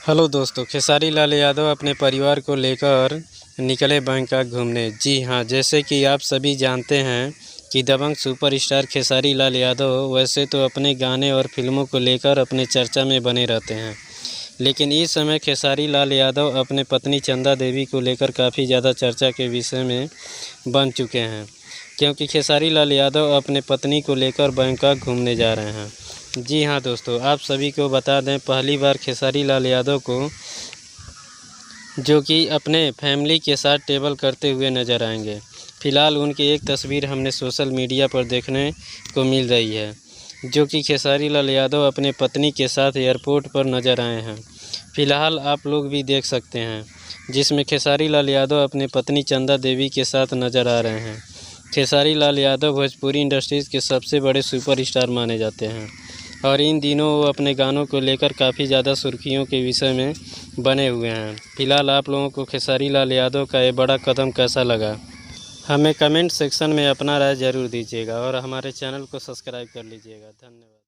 Hello दोस्तों, खेसारी लाल यादव अपने परिवार को लेकर निकले बैंकॉक घूमने। जी हाँ, जैसे कि आप सभी जानते हैं कि दबंग सुपरस्टार खेसारी लाल यादव वैसे तो अपने गाने और फिल्मों को लेकर अपने चर्चा में बने रहते हैं, लेकिन इस समय खेसारी लाल यादव अपने पत्नी चंदा देवी को लेकर काफ़ी ज़्यादा चर्चा के विषय में बन चुके हैं, क्योंकि खेसारी लाल यादव अपने पत्नी को लेकर बैंकॉक घूमने जा रहे हैं। जी हाँ दोस्तों, आप सभी को बता दें, पहली बार खेसारी लाल यादव को जो कि अपने फैमिली के साथ ट्रैवल करते हुए नज़र आएंगे। फ़िलहाल उनकी एक तस्वीर हमने सोशल मीडिया पर देखने को मिल रही है, जो कि खेसारी लाल यादव अपने पत्नी के साथ एयरपोर्ट पर नज़र आए हैं। फ़िलहाल आप लोग भी देख सकते हैं, जिसमें खेसारी लाल यादव अपने पत्नी चंदा देवी के साथ नज़र आ रहे हैं। खेसारी लाल यादव भोजपुरी इंडस्ट्रीज़ के सबसे बड़े सुपरस्टार माने जाते हैं और इन दिनों वो अपने गानों को लेकर काफ़ी ज़्यादा सुर्खियों के विषय में बने हुए हैं। फ़िलहाल आप लोगों को खेसारी लाल यादव का ये बड़ा कदम कैसा लगा, हमें कमेंट सेक्शन में अपना राय ज़रूर दीजिएगा और हमारे चैनल को सब्सक्राइब कर लीजिएगा। धन्यवाद।